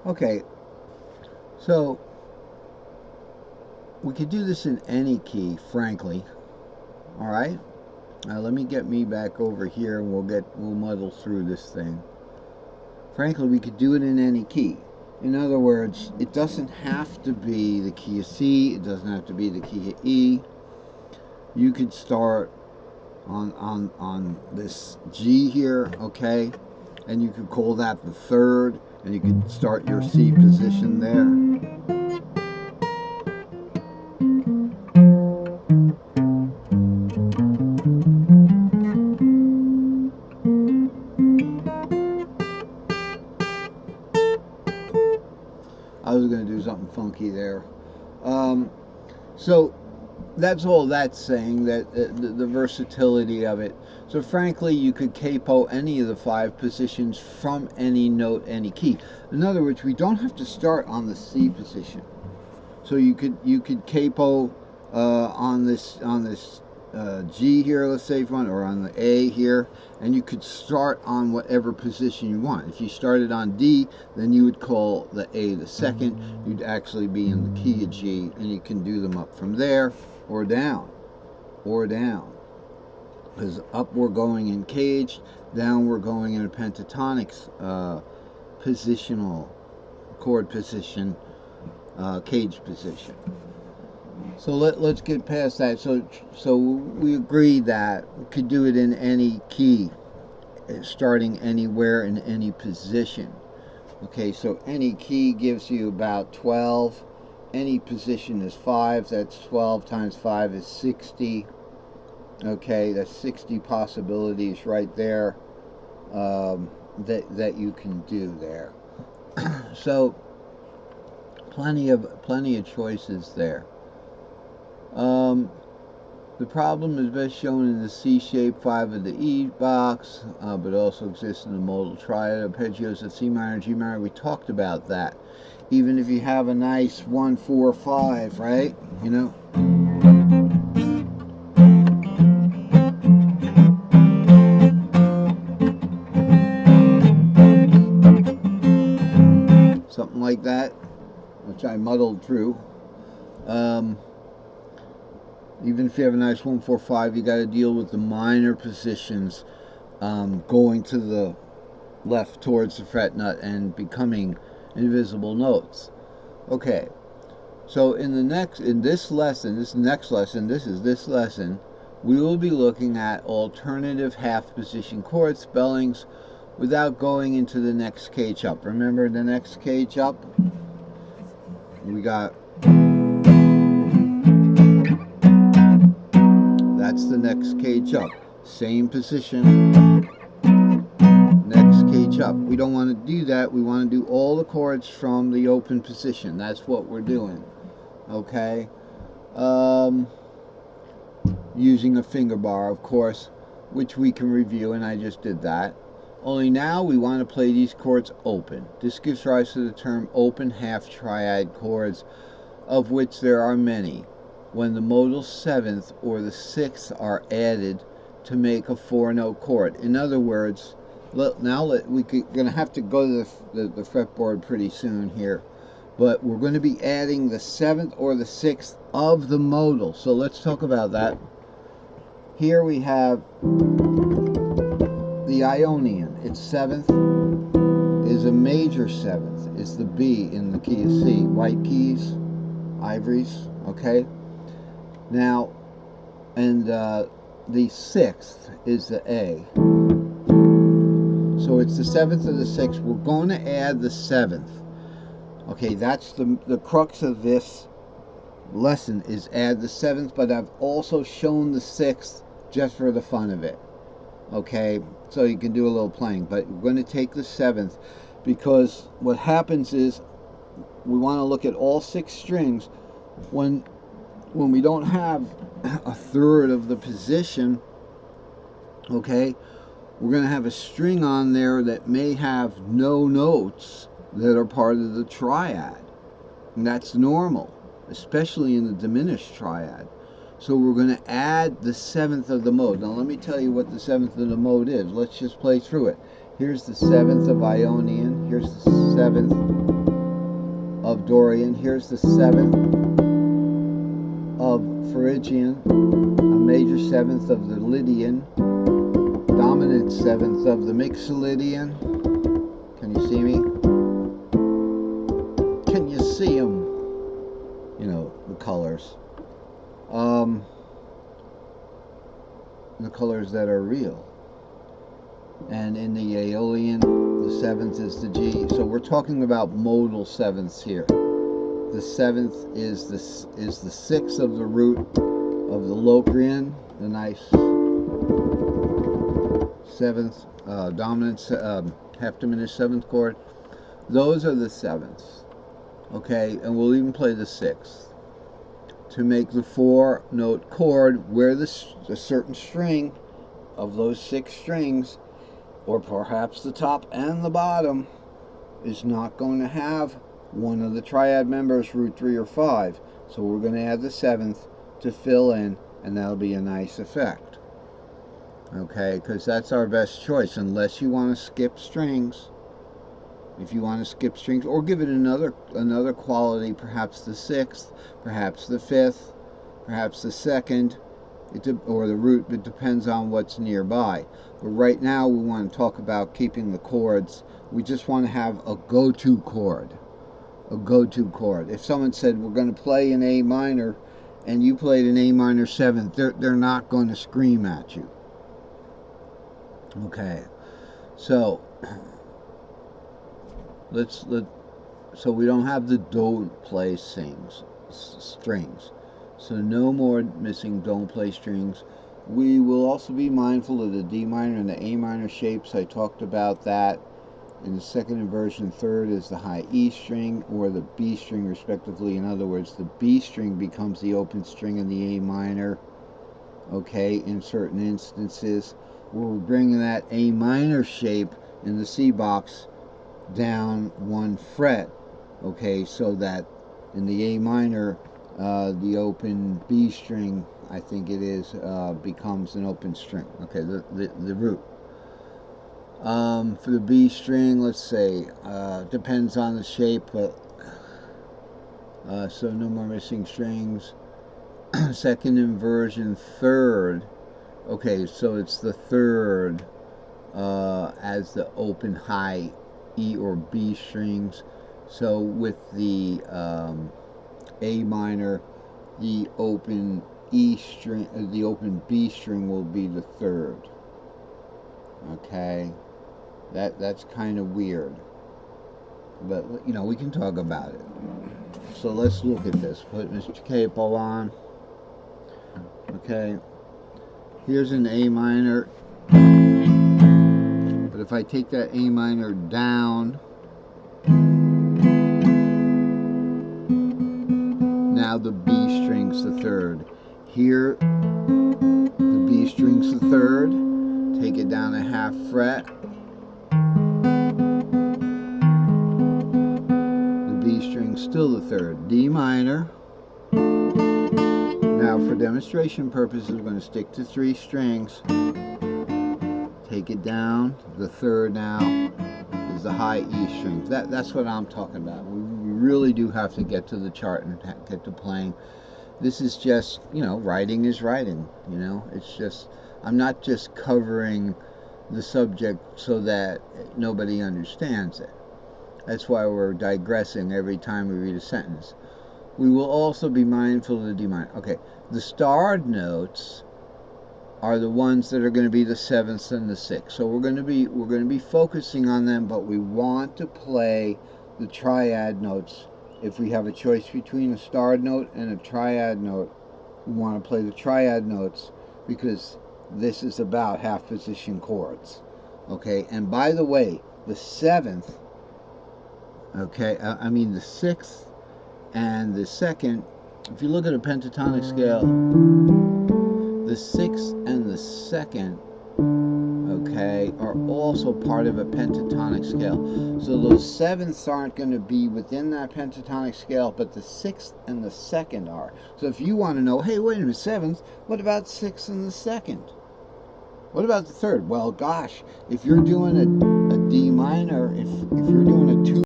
Okay, so we could do this in any key, frankly. All right. Now let me get me back over here, and we'll muddle through this thing. Frankly, we could do it in any key. In other words, it doesn't have to be the key of C. It doesn't have to be the key of E. You could start on this G here, okay, and you could call that the third, and you could start your C position there. I was going to do something funky there. So that's all that's saying, that the versatility of it. So frankly, you could capo any of the 5 positions from any note, any key. In other words, we don't have to start on the C position. So you could capo on this G here, let's say, if you want, or on the A here, and you could start on whatever position you want. If you started on D, then you would call the A the second. You'd actually be in the key of G, and you can do them up from there, or down, because up we're going in caged, down we're going in a pentatonic positional chord position, caged position. So let's get past that. So we agreed that we could do it in any key, starting anywhere in any position. Okay, so any key gives you about 12. Any position is 5. That's 12 times 5 is 60. Okay, that's 60 possibilities right there, that you can do there. So plenty of choices there. The problem is best shown in the C shape 5 of the E box, but also exists in the modal triad, arpeggios of C minor, G minor. We talked about that. Even if you have a nice 1, 4, 5, right? You know. Something like that, which I muddled through. Even if you have a nice 1, 4, 5, you got to deal with the minor positions, going to the left towards the fretnut and becoming invisible notes. Okay, so in this lesson, we will be looking at alternative half position chord spellings without going into the next cage up. Remember the next cage up? We got, that's the next cage up. Same position, next cage up. We don't want to do that. We want to do all the chords from the open position. That's what we're doing. Okay? Using a finger bar, of course, which we can review, and I just did that. Only now we want to play these chords open. This gives rise to the term open half-triad chords, of which there are many, when the modal 7th or the 6th are added to make a 4-note chord. In other words, we're going to have to go to the fretboard pretty soon here, but we're going to be adding the 7th or the 6th of the modal. So let's talk about that. Here we have the Ionian. Its 7th is a major 7th. It's the B in the key of C. White keys, ivories, okay? Now, and the 6th is the A. So it's the 7th of the 6th. We're going to add the 7th. Okay, that's the crux of this lesson, is add the 7th, but I've also shown the 6th just for the fun of it. Okay, so you can do a little playing, but we're going to take the 7th, because what happens is we want to look at all 6 strings. When we don't have a third of the position, okay, we're going to have a string on there that may have no notes that are part of the triad, and that's normal, especially in the diminished triad. So we're going to add the 7th of the mode. Now let me tell you what the 7th of the mode is. Let's just play through it. Here's the 7th of Ionian. Here's the 7th Dorian. Here's the 7th of Phrygian, a major 7th of the Lydian, dominant 7th of the Mixolydian. Can you see me? Can you see them? You know, the colors. The colors that are real. And in the Aeolian, the 7th is the G. So we're talking about modal 7ths here. The 7th is the 6th of the root of the Locrian, the nice 7th dominant half diminished 7th chord. Those are the 7ths. Okay, and we'll even play the 6th. To make the 4-note chord where a certain string of those 6 strings, or perhaps the top and the bottom, is not going to have one of the triad members, root 3 or 5. So we're going to add the 7th to fill in, and that'll be a nice effect. Okay, because that's our best choice, unless you want to skip strings. If you want to skip strings, or give it another quality, perhaps the 6th, perhaps the 5th, perhaps the 2nd, or the root. It depends on what's nearby. But right now we want to talk about keeping the chords. We just want to have a go-to chord. A go-to chord. If someone said we're going to play in A minor, and you played an A minor 7th, they're not going to scream at you. Okay, so so we don't have the don't play strings. So no more missing don't play strings. We will also be mindful of the D minor and the A minor shapes. I talked about that. In the second inversion, 3rd is the high E string or the B string respectively. In other words, the B string becomes the open string in the A minor. Okay, in certain instances, we're bringing that A minor shape in the C box down 1 fret. Okay, so that in the A minor, the open B string, I think it is, becomes an open string. Okay, the root. For the B string, let's say, depends on the shape, but so no more missing strings. Second inversion, 3rd. Okay, so it's the 3rd as the open high E or B strings. So with the A minor, the open E string, the open B string will be the 3rd. Okay, that's kind of weird, but you know, we can talk about it. So let's look at this. Put Mr. Capo on. Okay, here's an A minor, but if I take that A minor down, now the B string's the 3rd. Here, the B string's the 3rd. Take it down a half fret. The B string's still the 3rd. D minor. Now, for demonstration purposes, we're going to stick to 3 strings. Take it down. The 3rd now is the high E string. That's what I'm talking about. We really do have to get to the chart and get to playing. This is just, you know, writing is writing. You know, it's just, I'm not just covering the subject so that nobody understands it. That's why we're digressing every time we read a sentence. We will also be mindful of the D minor. Okay, the starred notes are the ones that are going to be the 7th and the 6th. So we're going to be focusing on them, but we want to play the triad notes. If we have a choice between a starred note and a triad note, we want to play the triad notes because this is about half position chords. Okay, and by the way, the 7th, okay, I mean the 6th and the 2nd, if you look at a pentatonic scale, the 6th and the 2nd, okay, are also part of a pentatonic scale. So those 7ths aren't going to be within that pentatonic scale, but the 6th and the 2nd are. So if you want to know, hey, wait a minute, 7th, what about 6th and the 2nd? What about the 3rd? Well, gosh, if you're doing a D minor, if you're doing a 2